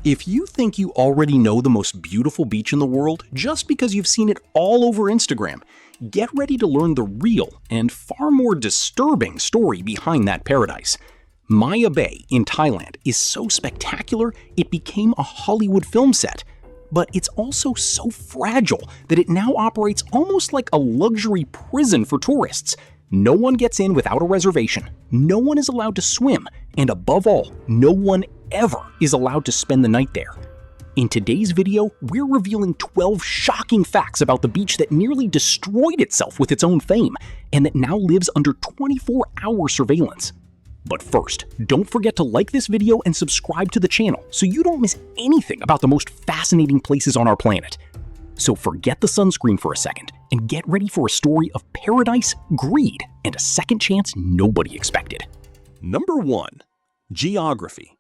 If you think you already know the most beautiful beach in the world just because you've seen it all over Instagram, get ready to learn the real and far more disturbing story behind that paradise. Maya Bay in Thailand is so spectacular it became a Hollywood film set. But it's also so fragile that it now operates almost like a luxury prison for tourists. No one gets in without a reservation, no one is allowed to swim, and above all, no one ever is allowed to spend the night there. In today's video, we're revealing 12 shocking facts about the beach that nearly destroyed itself with its own fame, and that now lives under 24-hour surveillance. But first, don't forget to like this video and subscribe to the channel so you don't miss anything about the most fascinating places on our planet. So forget the sunscreen for a second and get ready for a story of paradise, greed, and a second chance nobody expected. Number 1. Geography.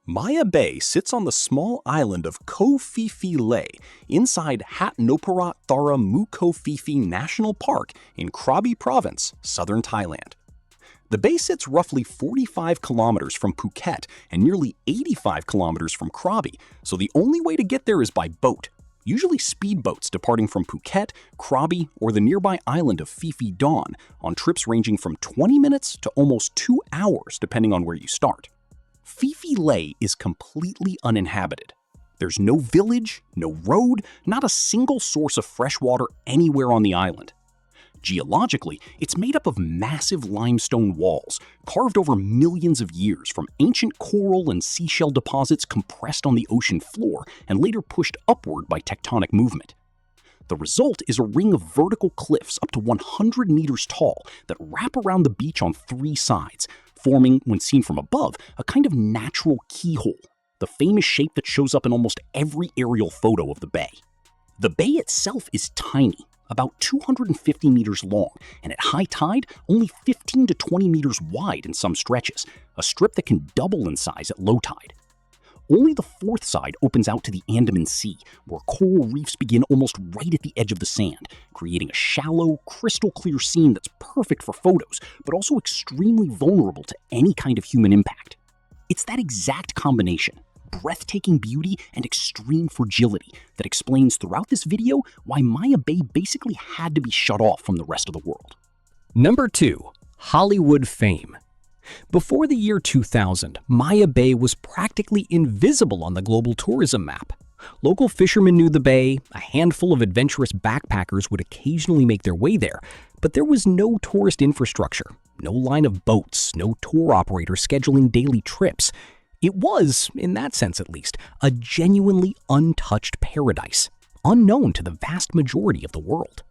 Maya Bay sits on the small island of Koh Phi Phi Lay inside Hat Noparat Thara Mu Koh Phi Phi National Park in Krabi Province, southern Thailand. The bay sits roughly 45 kilometers from Phuket and nearly 85 kilometers from Krabi, so the only way to get there is by boat, usually speedboats departing from Phuket, Krabi, or the nearby island of Phi Phi Don on trips ranging from 20 minutes to almost 2 hours depending on where you start. Phi Phi Lay is completely uninhabited. There's no village, no road, not a single source of fresh water anywhere on the island. Geologically, it's made up of massive limestone walls, carved over millions of years from ancient coral and seashell deposits compressed on the ocean floor and later pushed upward by tectonic movement. The result is a ring of vertical cliffs up to 100 meters tall that wrap around the beach on 3 sides, forming, when seen from above, a kind of natural keyhole, the famous shape that shows up in almost every aerial photo of the bay. The bay itself is tiny, about 250 meters long, and at high tide, only 15 to 20 meters wide in some stretches, a strip that can double in size at low tide. Only the 4th side opens out to the Andaman Sea, where coral reefs begin almost right at the edge of the sand, creating a shallow, crystal-clear scene that's perfect for photos, but also extremely vulnerable to any kind of human impact. It's that exact combination, breathtaking beauty and extreme fragility, that explains throughout this video why Maya Bay basically had to be shut off from the rest of the world. Number 2. Hollywood fame. Before the year 2000, Maya Bay was practically invisible on the global tourism map. Local fishermen knew the bay, a handful of adventurous backpackers would occasionally make their way there, but there was no tourist infrastructure, no line of boats, no tour operators scheduling daily trips. It was, in that sense at least, a genuinely untouched paradise, unknown to the vast majority of the world.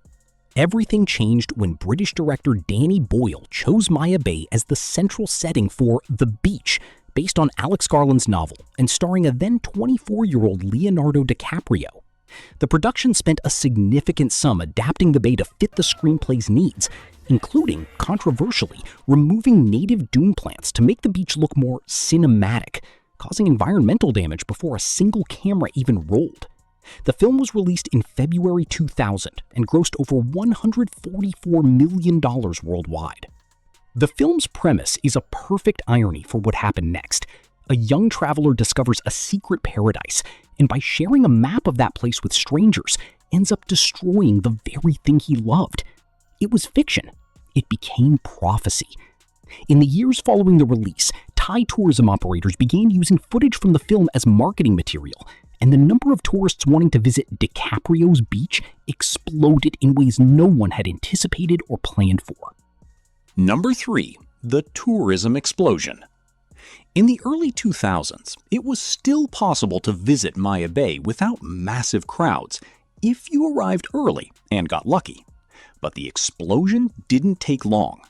Everything changed when British director Danny Boyle chose Maya Bay as the central setting for The Beach, based on Alex Garland's novel and starring a then 24-year-old Leonardo DiCaprio. The production spent a significant sum adapting the bay to fit the screenplay's needs, including, controversially, removing native dune plants to make the beach look more cinematic, causing environmental damage before a single camera even rolled. The film was released in February 2000 and grossed over $144 million worldwide. The film's premise is a perfect irony for what happened next. A young traveler discovers a secret paradise, and by sharing a map of that place with strangers, ends up destroying the very thing he loved. It was fiction. It became prophecy. In the years following the release, Thai tourism operators began using footage from the film as marketing material, and the number of tourists wanting to visit DiCaprio's beach exploded in ways no one had anticipated or planned for. Number 3. The tourism explosion. In the early 2000s, it was still possible to visit Maya Bay without massive crowds if you arrived early and got lucky. But the explosion didn't take long.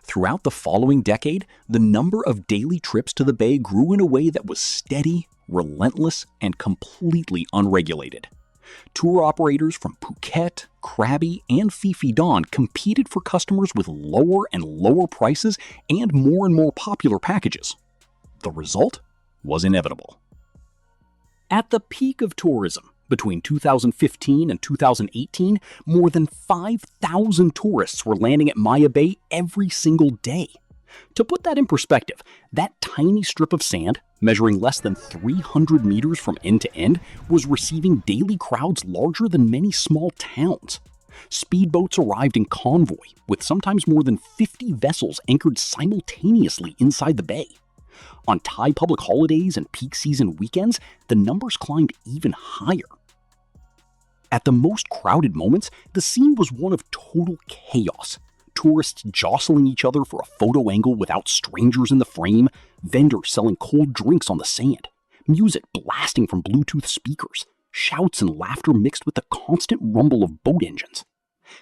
Throughout the following decade, the number of daily trips to the bay grew in a way that was steady, relentless, and completely unregulated. Tour operators from Phuket, Krabi, and Phi Phi Don competed for customers with lower and lower prices and more popular packages. The result was inevitable. At the peak of tourism, between 2015 and 2018, more than 5,000 tourists were landing at Maya Bay every single day. To put that in perspective, that tiny strip of sand, measuring less than 300 meters from end to end, was receiving daily crowds larger than many small towns. Speedboats arrived in convoy, with sometimes more than 50 vessels anchored simultaneously inside the bay. On Thai public holidays and peak season weekends, the numbers climbed even higher. At the most crowded moments, the scene was one of total chaos. Tourists jostling each other for a photo angle without strangers in the frame, vendors selling cold drinks on the sand, music blasting from Bluetooth speakers, shouts and laughter mixed with the constant rumble of boat engines.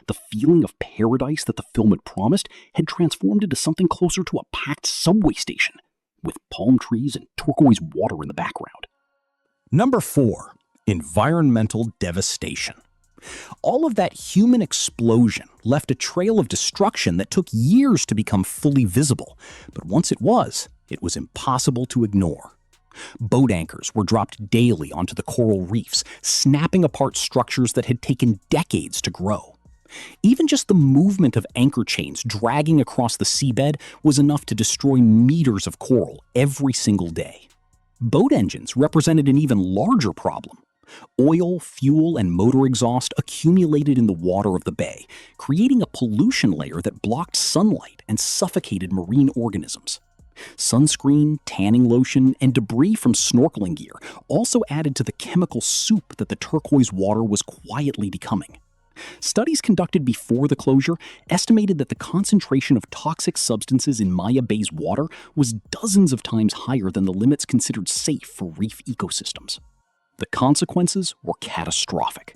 The feeling of paradise that the film had promised had transformed into something closer to a packed subway station, with palm trees and turquoise water in the background. Number 4. Environmental devastation. All of that human explosion left a trail of destruction that took years to become fully visible, but once it was impossible to ignore. Boat anchors were dropped daily onto the coral reefs, snapping apart structures that had taken decades to grow. Even just the movement of anchor chains dragging across the seabed was enough to destroy meters of coral every single day. Boat engines represented an even larger problem. Oil, fuel, and motor exhaust accumulated in the water of the bay, creating a pollution layer that blocked sunlight and suffocated marine organisms. Sunscreen, tanning lotion, and debris from snorkeling gear also added to the chemical soup that the turquoise water was quietly becoming. Studies conducted before the closure estimated that the concentration of toxic substances in Maya Bay's water was dozens of times higher than the limits considered safe for reef ecosystems. The consequences were catastrophic.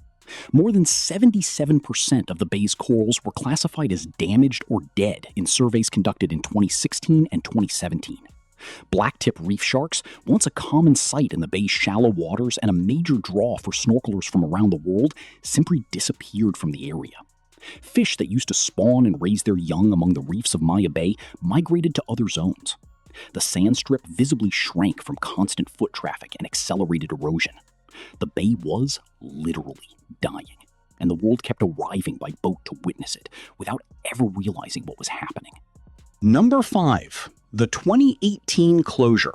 More than 77% of the bay's corals were classified as damaged or dead in surveys conducted in 2016 and 2017. Blacktip reef sharks, once a common sight in the bay's shallow waters and a major draw for snorkelers from around the world, simply disappeared from the area. Fish that used to spawn and raise their young among the reefs of Maya Bay migrated to other zones. The sand strip visibly shrank from constant foot traffic and accelerated erosion. The bay was literally dying, and the world kept arriving by boat to witness it without ever realizing what was happening. Number 5. The 2018 closure.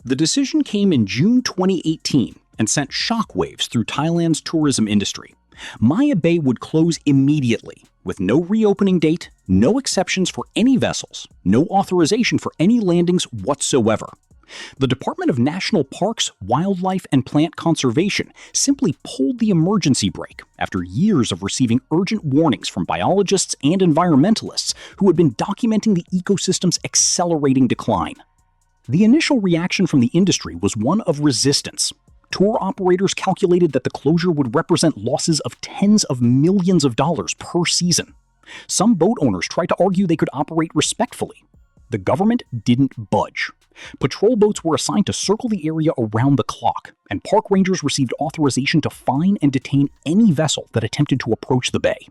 The decision came in June 2018 and sent shockwaves through Thailand's tourism industry. Maya Bay would close immediately, with no reopening date, no exceptions for any vessels, no authorization for any landings whatsoever. The Department of National Parks, Wildlife, and Plant Conservation simply pulled the emergency brake after years of receiving urgent warnings from biologists and environmentalists who had been documenting the ecosystem's accelerating decline. The initial reaction from the industry was one of resistance. Tour operators calculated that the closure would represent losses of tens of millions of dollars per season. Some boat owners tried to argue they could operate respectfully. The government didn't budge. Patrol boats were assigned to circle the area around the clock, and park rangers received authorization to fine and detain any vessel that attempted to approach the bay.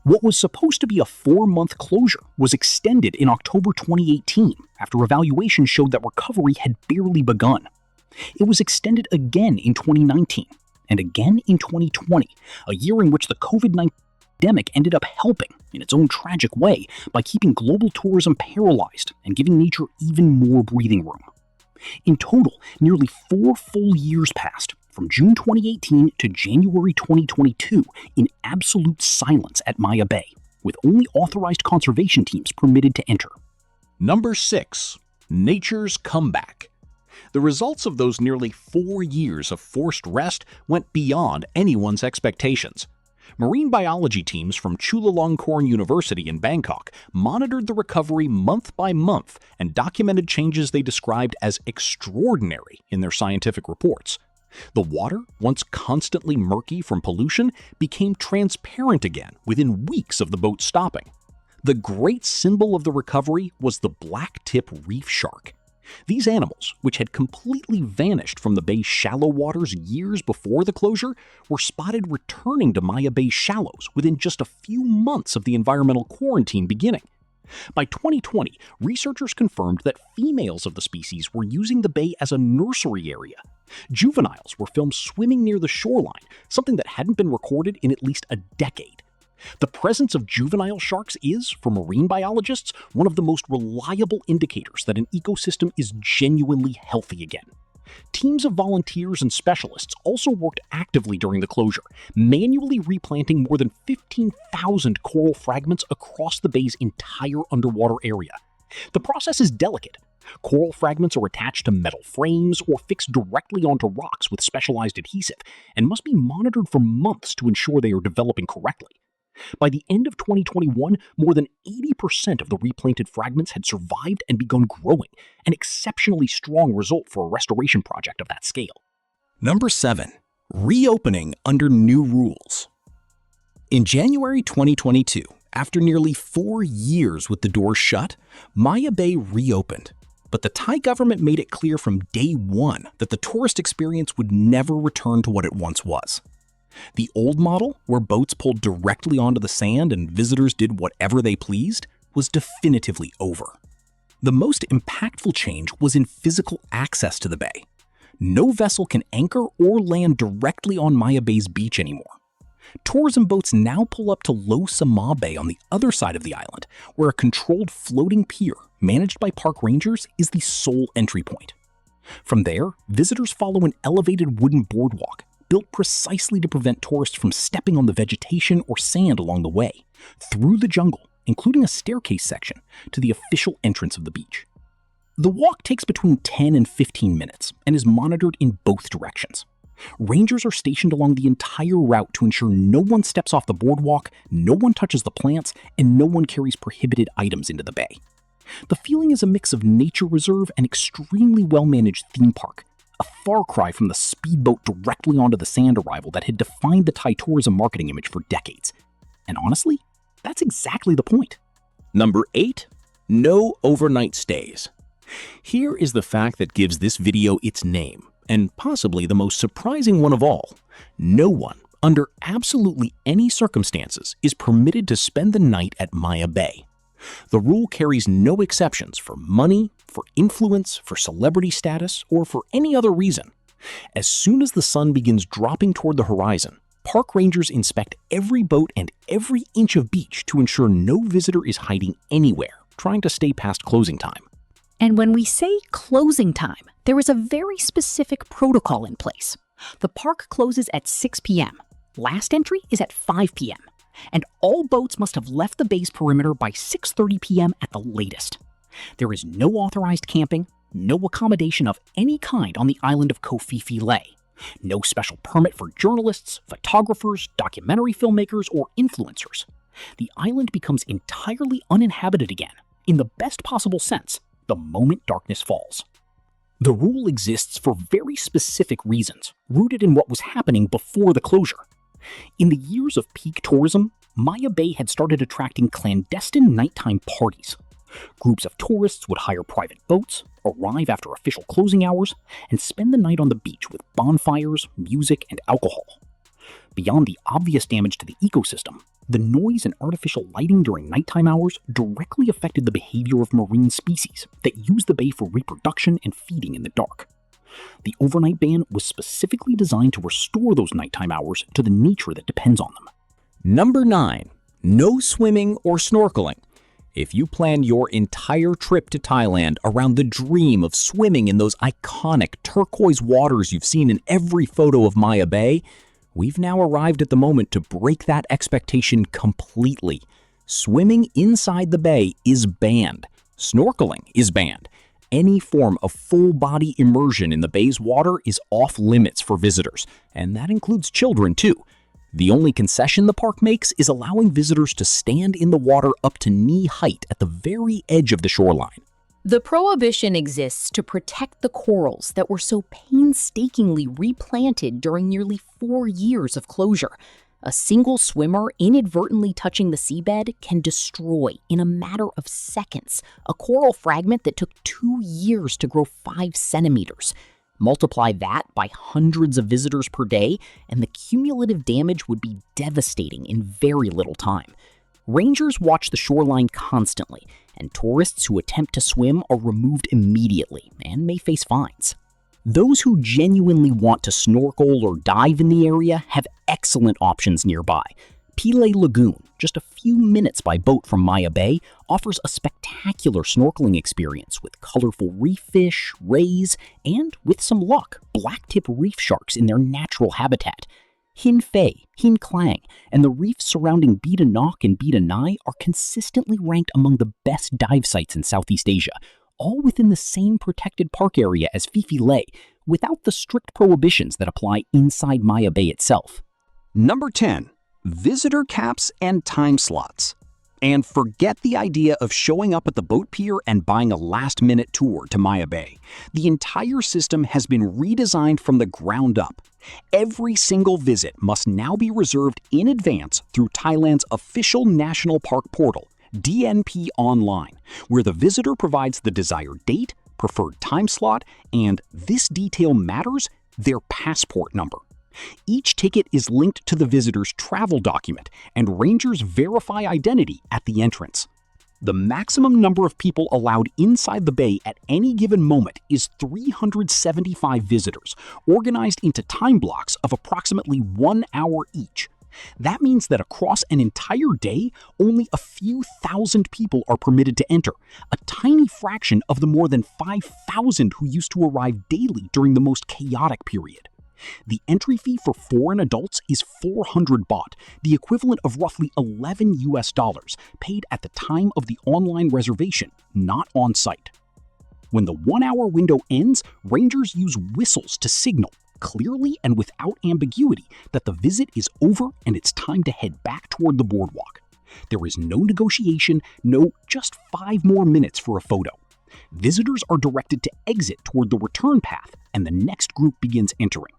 What was supposed to be a 4-month closure was extended in October 2018 after evaluation showed that recovery had barely begun. It was extended again in 2019 and again in 2020, a year in which the COVID-19 pandemic ended up helping, in its own tragic way, by keeping global tourism paralyzed and giving nature even more breathing room. In total, nearly 4 full years passed, from June 2018 to January 2022, in absolute silence at Maya Bay, with only authorized conservation teams permitted to enter. Number 6. Nature's comeback. The results of those nearly 4 years of forced rest went beyond anyone's expectations. Marine biology teams from Chulalongkorn University in Bangkok monitored the recovery month by month and documented changes they described as extraordinary in their scientific reports. The water, once constantly murky from pollution, became transparent again within weeks of the boat stopping. The great symbol of the recovery was the blacktip reef shark. These animals, which had completely vanished from the bay's shallow waters years before the closure, were spotted returning to Maya Bay's shallows within just a few months of the environmental quarantine beginning. By 2020, researchers confirmed that females of the species were using the bay as a nursery area. Juveniles were filmed swimming near the shoreline, something that hadn't been recorded in at least a decade. The presence of juvenile sharks is, for marine biologists, one of the most reliable indicators that an ecosystem is genuinely healthy again. Teams of volunteers and specialists also worked actively during the closure, manually replanting more than 15,000 coral fragments across the bay's entire underwater area. The process is delicate. Coral fragments are attached to metal frames or fixed directly onto rocks with specialized adhesive and must be monitored for months to ensure they are developing correctly. By the end of 2021, more than 80% of the replanted fragments had survived and begun growing, an exceptionally strong result for a restoration project of that scale. Number 7. Reopening under new rules. In January 2022, after nearly 4 years with the doors shut, Maya Bay reopened. But the Thai government made it clear from day one that the tourist experience would never return to what it once was. The old model, where boats pulled directly onto the sand and visitors did whatever they pleased, was definitively over. The most impactful change was in physical access to the bay. No vessel can anchor or land directly on Maya Bay's beach anymore. Tourism boats now pull up to Lo Sama Bay on the other side of the island, where a controlled floating pier, managed by park rangers, is the sole entry point. From there, visitors follow an elevated wooden boardwalk, built precisely to prevent tourists from stepping on the vegetation or sand along the way, through the jungle, including a staircase section, to the official entrance of the beach. The walk takes between 10 and 15 minutes and is monitored in both directions. Rangers are stationed along the entire route to ensure no one steps off the boardwalk, no one touches the plants, and no one carries prohibited items into the bay. The feeling is a mix of nature reserve and extremely well-managed theme park, a far cry from the speedboat directly onto the sand arrival that had defined the Thai tourism marketing image for decades. And honestly, that's exactly the point. Number 8. No overnight stays. Here is the fact that gives this video its name, and possibly the most surprising one of all. No one, under absolutely any circumstances, is permitted to spend the night at Maya Bay. The rule carries no exceptions for money, for influence, for celebrity status, or for any other reason. As soon as the sun begins dropping toward the horizon, park rangers inspect every boat and every inch of beach to ensure no visitor is hiding anywhere, trying to stay past closing time. And when we say closing time, there is a very specific protocol in place. The park closes at 6 p.m. Last entry is at 5 p.m. And all boats must have left the bay's perimeter by 6:30 p.m. at the latest. There is no authorized camping, no accommodation of any kind on the island of Koh Phi Phi Lay, no special permit for journalists, photographers, documentary filmmakers, or influencers. The island becomes entirely uninhabited again, in the best possible sense, the moment darkness falls. The rule exists for very specific reasons, rooted in what was happening before the closure. In the years of peak tourism, Maya Bay had started attracting clandestine nighttime parties. Groups of tourists would hire private boats, arrive after official closing hours, and spend the night on the beach with bonfires, music, and alcohol. Beyond the obvious damage to the ecosystem, the noise and artificial lighting during nighttime hours directly affected the behavior of marine species that use the bay for reproduction and feeding in the dark. The overnight ban was specifically designed to restore those nighttime hours to the nature that depends on them. Number 9. No swimming or snorkeling. If you plan your entire trip to Thailand around the dream of swimming in those iconic turquoise waters you've seen in every photo of Maya Bay, we've now arrived at the moment to break that expectation completely. Swimming inside the bay is banned. Snorkeling is banned. Any form of full-body immersion in the bay's water is off limits for visitors, and that includes children too. The only concession the park makes is allowing visitors to stand in the water up to knee height at the very edge of the shoreline. The prohibition exists to protect the corals that were so painstakingly replanted during nearly 4 years of closure. A single swimmer inadvertently touching the seabed can destroy, in a matter of seconds, a coral fragment that took 2 years to grow 5 centimeters. Multiply that by hundreds of visitors per day, and the cumulative damage would be devastating in very little time. Rangers watch the shoreline constantly, and tourists who attempt to swim are removed immediately and may face fines. Those who genuinely want to snorkel or dive in the area have excellent options nearby. Pile Lagoon, just a few minutes by boat from Maya Bay, offers a spectacular snorkeling experience with colorful reef fish, rays, and, with some luck, blacktip reef sharks in their natural habitat. Hin Fei, Hin Klang, and the reefs surrounding Beta Nok and Beta Nai are consistently ranked among the best dive sites in Southeast Asia, all within the same protected park area as Phi Phi Lei, without the strict prohibitions that apply inside Maya Bay itself. Number 10. Visitor caps and time slots. And forget the idea of showing up at the boat pier and buying a last-minute tour to Maya Bay. The entire system has been redesigned from the ground up. Every single visit must now be reserved in advance through Thailand's official national park portal, DNP Online, where the visitor provides the desired date, preferred time slot, and, this detail matters, their passport number. Each ticket is linked to the visitor's travel document, and rangers verify identity at the entrance. The maximum number of people allowed inside the bay at any given moment is 375 visitors, organized into time blocks of approximately 1 hour each. That means that across an entire day, only a few thousand people are permitted to enter, a tiny fraction of the more than 5,000 who used to arrive daily during the most chaotic period. The entry fee for foreign adults is 400 baht, the equivalent of roughly $11, paid at the time of the online reservation, not on site. When the 1 hour window ends, rangers use whistles to signal, clearly and without ambiguity, that the visit is over and it's time to head back toward the boardwalk. There is no negotiation, no just 5 more minutes for a photo. Visitors are directed to exit toward the return path, and the next group begins entering.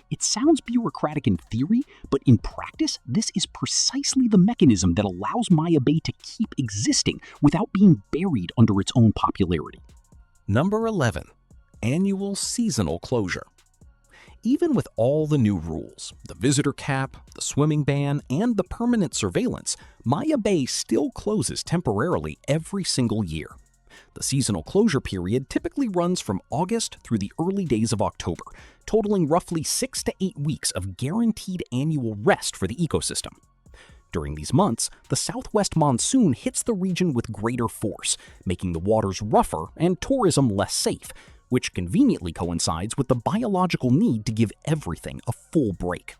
It sounds bureaucratic in theory, but in practice, this is precisely the mechanism that allows Maya Bay to keep existing without being buried under its own popularity. Number 11. Annual seasonal closure. Even with all the new rules, the visitor cap, the swimming ban, and the permanent surveillance, Maya Bay still closes temporarily every single year. The seasonal closure period typically runs from August through the early days of October, totaling roughly 6 to 8 weeks of guaranteed annual rest for the ecosystem. During these months, the southwest monsoon hits the region with greater force, making the waters rougher and tourism less safe, which conveniently coincides with the biological need to give everything a full break.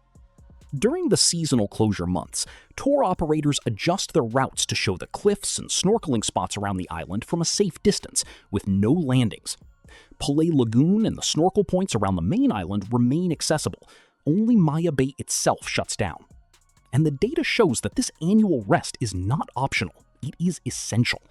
During the seasonal closure months, tour operators adjust their routes to show the cliffs and snorkeling spots around the island from a safe distance, with no landings. Pile Lagoon and the snorkel points around the main island remain accessible. Only Maya Bay itself shuts down. And the data shows that this annual rest is not optional, it is essential.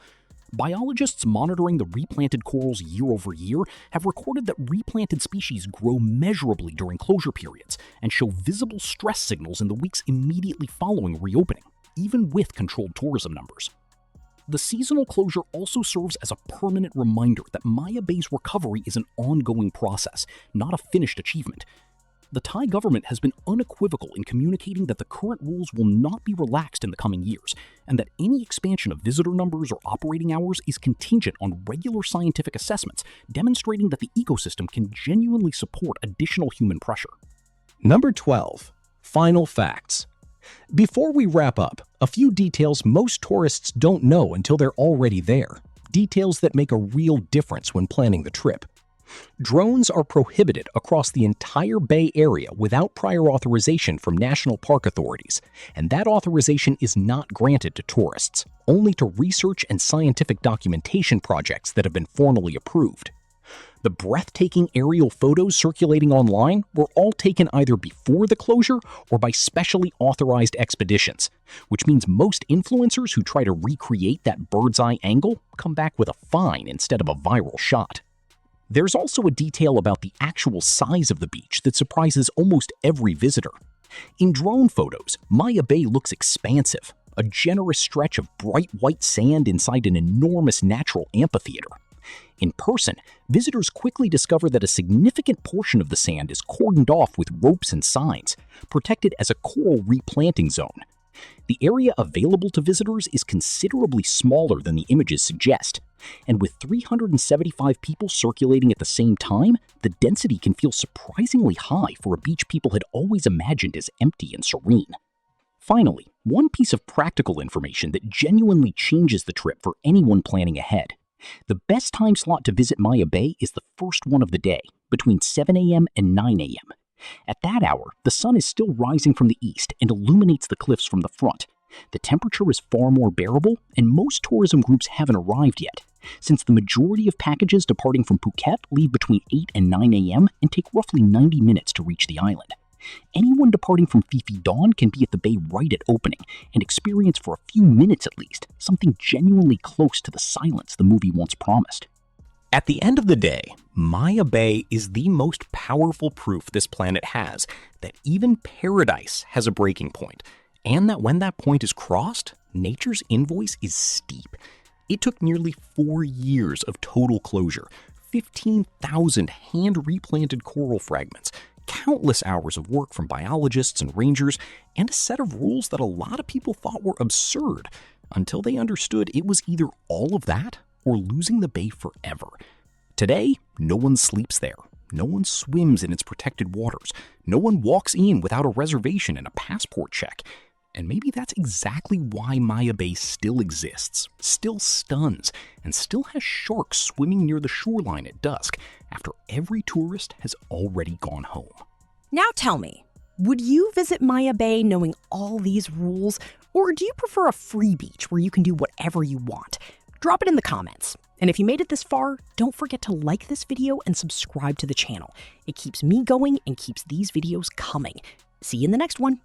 Biologists monitoring the replanted corals year over year have recorded that replanted species grow measurably during closure periods and show visible stress signals in the weeks immediately following reopening, even with controlled tourism numbers. The seasonal closure also serves as a permanent reminder that Maya Bay's recovery is an ongoing process, not a finished achievement. The Thai government has been unequivocal in communicating that the current rules will not be relaxed in the coming years, and that any expansion of visitor numbers or operating hours is contingent on regular scientific assessments, demonstrating that the ecosystem can genuinely support additional human pressure. Number 12. Final facts. Before we wrap up, a few details most tourists don't know until they're already there. Details that make a real difference when planning the trip. Drones are prohibited across the entire Bay Area without prior authorization from national park authorities, and that authorization is not granted to tourists, only to research and scientific documentation projects that have been formally approved. The breathtaking aerial photos circulating online were all taken either before the closure or by specially authorized expeditions, which means most influencers who try to recreate that bird's eye angle come back with a fine instead of a viral shot. There's also a detail about the actual size of the beach that surprises almost every visitor. In drone photos, Maya Bay looks expansive, a generous stretch of bright white sand inside an enormous natural amphitheater. In person, visitors quickly discover that a significant portion of the sand is cordoned off with ropes and signs, protected as a coral replanting zone. The area available to visitors is considerably smaller than the images suggest, and with 375 people circulating at the same time, the density can feel surprisingly high for a beach people had always imagined as empty and serene. Finally, One piece of practical information that genuinely changes the trip for anyone planning ahead. The best time slot to visit Maya Bay is the first one of the day, between 7 a.m. and 9 a.m. At that hour, the sun is still rising from the east and illuminates the cliffs from the front. The temperature is far more bearable, and most tourism groups haven't arrived yet, since the majority of packages departing from Phuket leave between 8 and 9 a.m. and take roughly 90 minutes to reach the island. Anyone departing from Phi Phi Dawn can be at the bay right at opening and experience for a few minutes at least something genuinely close to the silence the movie once promised. At the end of the day, Maya Bay is the most powerful proof this planet has that even paradise has a breaking point, and that when that point is crossed, nature's invoice is steep. It took nearly 4 years of total closure, 15,000 hand-replanted coral fragments, countless hours of work from biologists and rangers, and a set of rules that a lot of people thought were absurd until they understood it was either all of that or losing the bay forever. Today, no one sleeps there. No one swims in its protected waters. No one walks in without a reservation and a passport check. And maybe that's exactly why Maya Bay still exists, still stuns, and still has sharks swimming near the shoreline at dusk after every tourist has already gone home. Now tell me, would you visit Maya Bay knowing all these rules, or do you prefer a free beach where you can do whatever you want? Drop it in the comments. And if you made it this far, don't forget to like this video and subscribe to the channel. It keeps me going and keeps these videos coming. See you in the next one.